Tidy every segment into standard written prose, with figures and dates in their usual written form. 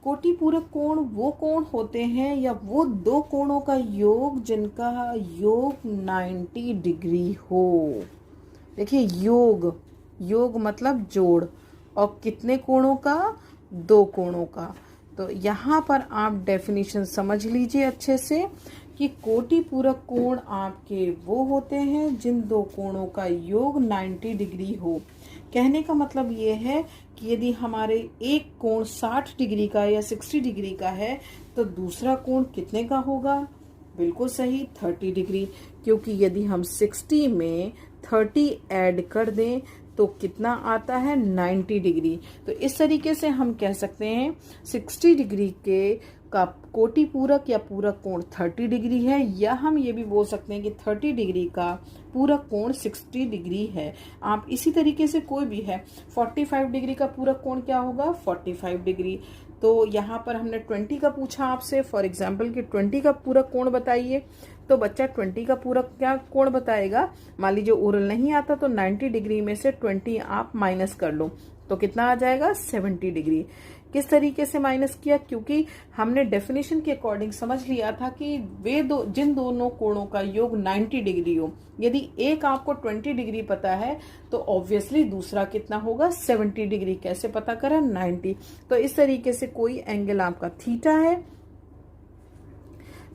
कोटि पूरक कोण वो कोण होते हैं या वो दो कोणों का योग जिनका योग 90 डिग्री हो। देखिए योग, योग मतलब जोड़, और कितने कोणों का, दो कोणों का। तो यहाँ पर आप डेफिनेशन समझ लीजिए अच्छे से कि कोटि पूरक कोण आपके वो होते हैं जिन दो कोणों का योग 90 डिग्री हो। कहने का मतलब ये है कि यदि हमारे एक कोण 60 डिग्री का या 60 डिग्री का है तो दूसरा कोण कितने का होगा? बिल्कुल सही, 30 डिग्री। क्योंकि यदि हम 60 में 30 ऐड कर दें तो कितना आता है? 90 डिग्री। तो इस तरीके से हम कह सकते हैं 60 डिग्री के का कोटि पूरक या पूरक कोण 30 डिग्री है, या हम ये भी बोल सकते हैं कि 30 डिग्री का पूरक कोण 60 डिग्री है। आप इसी तरीके से कोई भी है, 45 डिग्री का पूरक कोण क्या होगा? 45 डिग्री। तो यहाँ पर हमने 20 का पूछा आपसे, फॉर एग्जाम्पल कि 20 का पूरक कोण बताइए, तो बच्चा 20 का पूरक क्या कोण बताएगा? मान लीजिए ओरल नहीं आता तो 90 डिग्री में से 20 आप माइनस कर लो तो कितना आ जाएगा? 70 डिग्री। किस तरीके से माइनस किया? क्योंकि हमने डेफिनेशन के अकॉर्डिंग समझ लिया था कि वे जिन दोनों कोणों का योग 90 डिग्री हो, यदि एक आपको 20 डिग्री पता है तो ऑब्वियसली दूसरा कितना होगा? 70 डिग्री। कैसे पता करा? 90। तो इस तरीके से कोई एंगल आपका थीटा है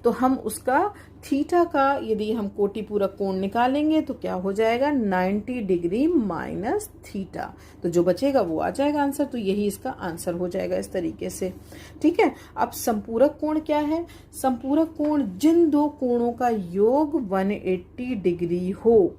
तो हम उसका थीटा का यदि हम कोटि पूरक कोण निकालेंगे तो क्या हो जाएगा? 90 डिग्री माइनस थीटा। तो जो बचेगा वो आ जाएगा आंसर। तो यही इसका आंसर हो जाएगा इस तरीके से। ठीक है। अब संपूरक कोण क्या है? संपूरक कोण जिन दो कोणों का योग 180 डिग्री हो।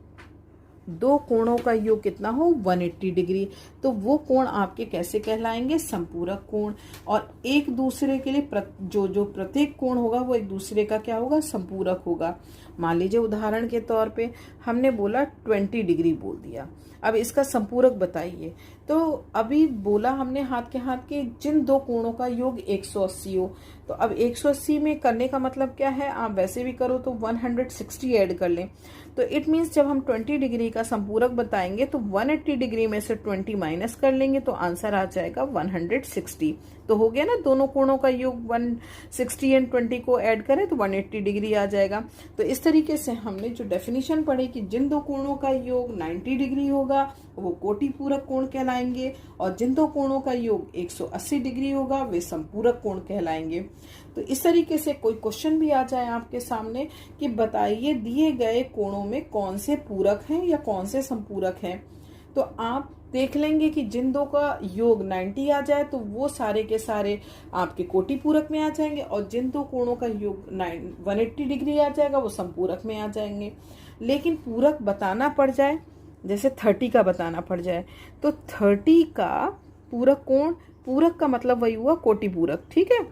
दो कोणों का योग कितना हो? 180 डिग्री। तो वो कोण आपके कैसे कहलाएंगे? संपूरक कोण। और एक दूसरे के लिए जो प्रत्येक कोण होगा वो एक दूसरे का क्या होगा? संपूरक होगा। मान लीजिए उदाहरण के तौर पे हमने बोला 20 डिग्री बोल दिया, अब इसका संपूरक बताइए। तो अभी बोला हमने हाथ के हाथ के जिन दो कोणों का योग 180 हो, तो अब 180 में करने का मतलब क्या है? आप वैसे भी करो तो 160 ऐड कर लें। तो इट मीन्स जब हम 20 डिग्री का संपूरक बताएंगे तो 180 डिग्री में से 20 माइनस कर लेंगे तो आंसर आ जाएगा 160। तो हो गया ना, दोनों कोणों का योग 160 एंड 20 को ऐड करें तो 180 डिग्री आ जाएगा। तो इस तरीके से हमने जो डेफिनेशन पढ़ी कि जिन दो कोणों का योग 90 डिग्री होगा वो कोटि पूरक कोण कहलाएंगे, और जिन दो कोणों का योग 180 डिग्री होगा वे संपूरक कोण कहलाएंगे। तो इस तरीके से कोई क्वेश्चन भी आ जाए आपके सामने कि बताइए दिए गए कोणों में कौन से पूरक हैं या कौन से संपूरक हैं, तो आप देख लेंगे कि जिन दो का योग 90 आ जाए तो वो सारे के सारे आपके कोटि पूरक में आ जाएंगे, और जिन दो कोणों का योग 180 डिग्री आ जाएगा वो संपूरक में आ जाएंगे। लेकिन पूरक बताना पड़ जाए, जैसे 30 का बताना पड़ जाए, तो 30 का पूरक कोण, पूरक का मतलब वही हुआ कोटि पूरक। ठीक है।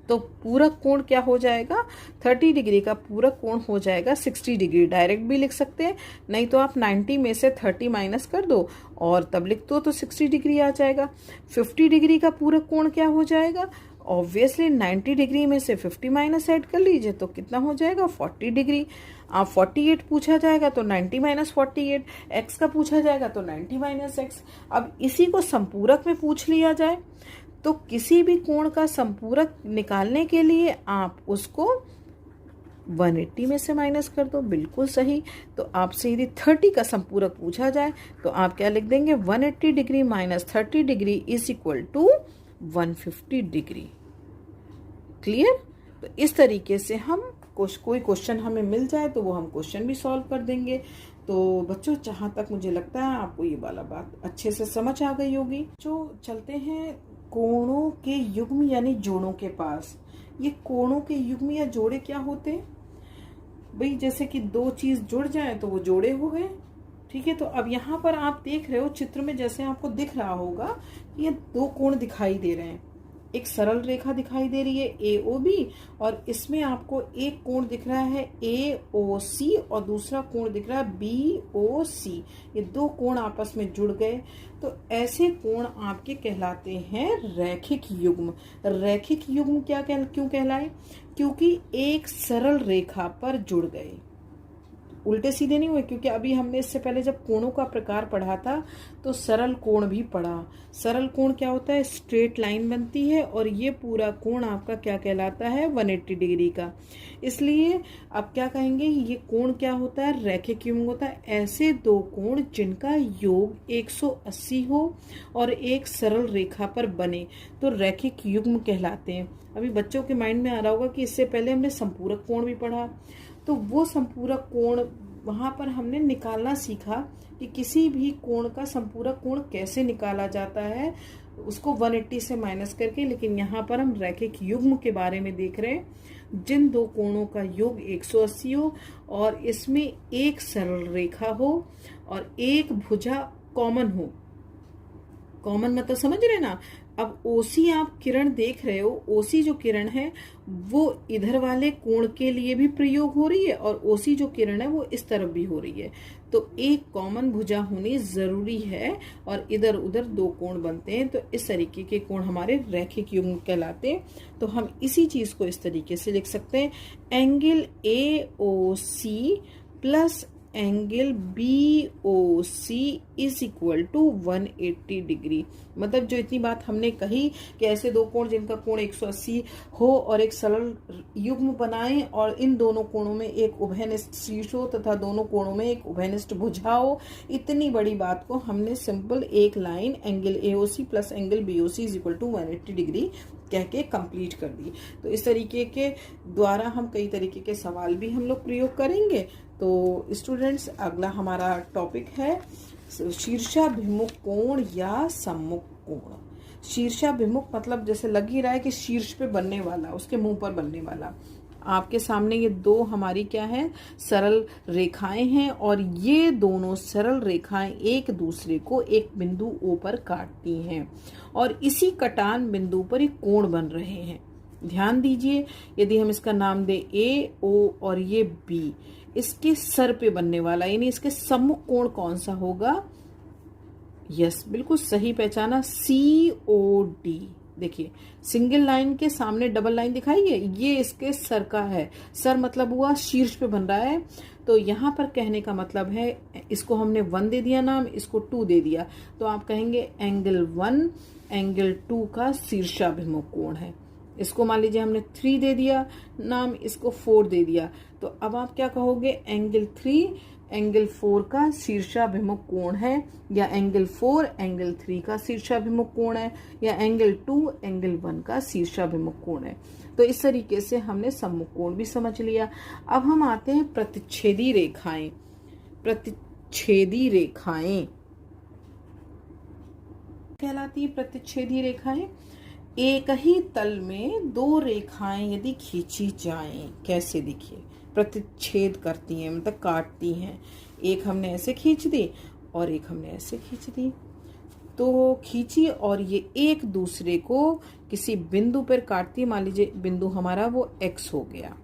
तो पूरक कोण क्या हो जाएगा? 30 डिग्री का पूरक कोण हो जाएगा 60 डिग्री। डायरेक्ट भी लिख सकते हैं, नहीं तो आप 90 में से 30 माइनस कर दो और तब लिख दो तो 60 डिग्री आ जाएगा। 50 डिग्री का पूरक कोण क्या हो जाएगा? ऑब्वियसली 90 डिग्री में से 50 माइनस ऐड कर लीजिए तो कितना हो जाएगा? 40 डिग्री। आप 48 पूछा जाएगा तो 90 माइनस 48, एक्स का पूछा जाएगा तो 90 माइनस एक्स। अब इसी को संपूरक में पूछ लिया जाए तो किसी भी कोण का संपूरक निकालने के लिए आप उसको 180 में से माइनस कर दो। बिल्कुल सही। तो आपसे यदि 30 का संपूरक पूछा जाए तो आप क्या लिख देंगे? 180 degree minus 30 degree is equal to 150 degree. Clear? तो इस तरीके से हम कोई क्वेश्चन हमें मिल जाए तो वो हम क्वेश्चन भी सॉल्व कर देंगे। तो बच्चों जहाँ तक मुझे लगता है आपको ये वाला बात अच्छे से समझ आ गई होगी। जो चलते हैं कोणों के युग्म यानी जोड़ों के पास। ये कोणों के युग्म या जोड़े क्या होते हैं भाई? जैसे कि दो चीज जुड़ जाए तो वो जोड़े हो गए। ठीक है। तो अब यहाँ पर आप देख रहे हो चित्र में, जैसे आपको दिख रहा होगा ये दो कोण दिखाई दे रहे हैं। एक सरल रेखा दिखाई दे रही है AOB, और इसमें आपको एक कोण दिख रहा है AOC और दूसरा कोण दिख रहा है BOC। ये दो कोण आपस में जुड़ गए तो ऐसे कोण आपके कहलाते हैं रैखिक युग्म। रैखिक युग्म क्यों कहलाए? क्योंकि एक सरल रेखा पर जुड़ गए। उल्टे सीधे नहीं हुए, क्योंकि अभी हमने इससे पहले जब कोणों का प्रकार पढ़ा था तो सरल कोण भी पढ़ा। सरल कोण क्या होता है, स्ट्रेट लाइन बनती है और ये पूरा कोण आपका क्या कहलाता है, 180 डिग्री का। इसलिए अब क्या कहेंगे, ये कोण क्या होता है, रैखिक युग्म होता है। ऐसे दो कोण जिनका योग 180 हो और एक सरल रेखा पर बने तो रैखिक युग्म कहलाते हैं। अभी बच्चों के माइंड में आ रहा होगा कि इससे पहले हमने संपूरक कोण भी पढ़ा, तो वो संपूरक कोण वहां पर हमने निकालना सीखा कि किसी भी कोण का संपूरक कोण कैसे निकाला जाता है, उसको 180 से माइनस करके। लेकिन यहाँ पर हम रैखिक युग्म के बारे में देख रहे हैं, जिन दो कोणों का योग 180 हो और इसमें एक सरल रेखा हो और एक भुजा कॉमन हो। कॉमन मतलब समझ रहे ना। अब ओसी आप किरण देख रहे हो, ओसी जो किरण है वो इधर वाले कोण के लिए भी प्रयोग हो रही है और ओसी जो किरण है वो इस तरफ भी हो रही है। तो एक कॉमन भुजा होनी जरूरी है और इधर उधर दो कोण बनते हैं, तो इस तरीके के कोण हमारे रैखिक युग्म कहलाते हैं। तो हम इसी चीज को इस तरीके से लिख सकते हैं, angle AOC plus angle BOC is equal to 180 degree. मतलब जो इतनी बात हमने कही कि ऐसे दो कोण जिनका कोण 180 हो और एक सरल युग्म बनाएं और इन दोनों कोणों में एक उभयनिष्ठ शीर्ष हो तथा दोनों कोणों में एक उभयनिष्ठ भुजा हो, इतनी बड़ी बात को हमने सिंपल एक line angle AOC plus angle BOC is equal to 180 degree कह के कंप्लीट कर दी। तो इस तरीके के द्वारा हम कई तरीके के सवाल भी हम लोग प्रयोग करेंगे। तो स्टूडेंट्स, अगला हमारा टॉपिक है शीर्षाभिमुख कोण या सम्मुख कोण। शीर्षाभिमुख मतलब जैसे लग ही रहा है कि शीर्ष पे बनने वाला, उसके मुंह पर बनने वाला। आपके सामने ये दो हमारी क्या है, सरल रेखाएं हैं और ये दोनों सरल रेखाएं एक दूसरे को एक बिंदु O पर काटती हैं और इसी कटान बिंदु पर एक कोण बन रहे हैं। ध्यान दीजिए, यदि हम इसका नाम दे A, O और ये B, इसके सर पे बनने वाला यानी इसके सम्मुख कोण कौन सा होगा, यस बिल्कुल सही पहचाना, COD। देखिए सिंगल लाइन के सामने डबल लाइन दिखाई है, ये इसके सर का है। सर मतलब हुआ शीर्ष पे बन रहा है। तो यहाँ पर कहने का मतलब है, इसको हमने 1 दे दिया नाम, इसको 2 दे दिया, तो आप कहेंगे एंगल 1 एंगल 2 का शीर्षाभिमुख कोण है। इसको मान लीजिए हमने 3 दे दिया नाम, इसको 4 दे दिया, तो अब आप क्या कहोगे, एंगल 3 एंगल 4 का शीर्षाभिमुख कोण है, या एंगल 4 एंगल 3 का शीर्षाभिमुख कोण है, या एंगल 2 एंगल 1 का शीर्षाभिमुख कोण है। तो इस तरीके से हमने सम्मुख कोण भी समझ लिया। अब हम आते हैं प्रतिच्छेदी रेखाएं। प्रतिच्छेदी रेखाएं कहलाती है प्रतिच्छेदी रेखाएं। एक ही तल में दो रेखाएं यदि खींची जाएं, कैसे, देखिए प्रतिच्छेद करती हैं मतलब काटती हैं। एक हमने ऐसे खींच दी और एक हमने ऐसे खींच दी, तो खींची और ये एक दूसरे को किसी बिंदु पर काटती है। मान लीजिए बिंदु हमारा वो X हो गया,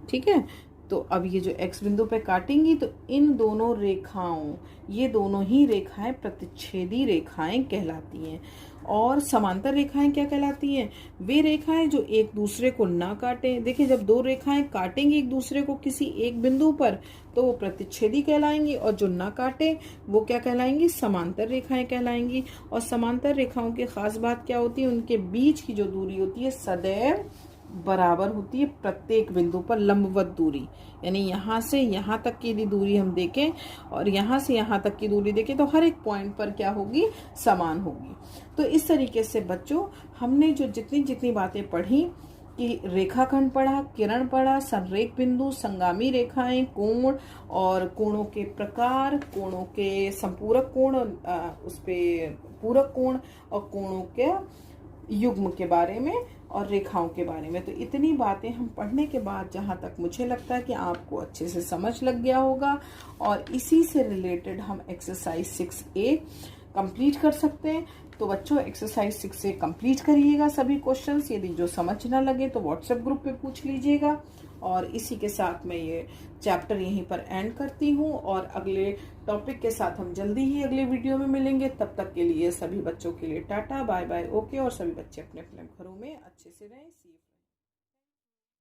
ठीक है। तो अब ये जो X बिंदु पे काटेंगी तो इन दोनों रेखाओं, ये दोनों ही रेखाएं प्रतिच्छेदी रेखाएं कहलाती हैं। और समांतर रेखाएं क्या कहलाती हैं, वे रेखाएं जो एक दूसरे को ना काटें। देखिए जब दो रेखाएं काटेंगी एक दूसरे को किसी एक बिंदु पर तो वो प्रतिच्छेदी कहलाएंगी, और जो ना काटे वो क्या कहलाएंगी, समांतर रेखाएं कहलाएंगी। और समांतर रेखाओं की खास बात क्या होती है, उनके बीच की जो दूरी होती है सदैव बराबर होती है प्रत्येक बिंदु पर लंबवत दूरी। यानी यहाँ से यहाँ तक की यदि दूरी हम देखें और यहाँ से यहाँ तक की दूरी देखें तो हर एक पॉइंट पर क्या होगी, समान होगी। तो इस तरीके से बच्चों हमने जो जितनी बातें पढ़ी कि रेखाखंड पढ़ा, किरण पढ़ा, संरेख बिंदु, संगामी रेखाएं, कोण और कोणों के प्रकार, कोणों के संपूरक कोण, उस पे पूरक कोण और कोणों के युग्म के बारे में और रेखाओं के बारे में। तो इतनी बातें हम पढ़ने के बाद जहाँ तक मुझे लगता है कि आपको अच्छे से समझ लग गया होगा, और इसी से रिलेटेड हम एक्सरसाइज 6A कंप्लीट कर सकते हैं। तो बच्चों एक्सरसाइज 6A कंप्लीट करिएगा सभी क्वेश्चंस। यदि जो समझ ना लगे तो व्हाट्सएप ग्रुप पे पूछ लीजिएगा। और इसी के साथ मैं ये चैप्टर यहीं पर एंड करती हूँ, और अगले टॉपिक के साथ हम जल्दी ही अगले वीडियो में मिलेंगे। तब तक के लिए सभी बच्चों के लिए टाटा बाय बाय ओके, और सभी बच्चे अपने अपने घरों में अच्छे से रहें।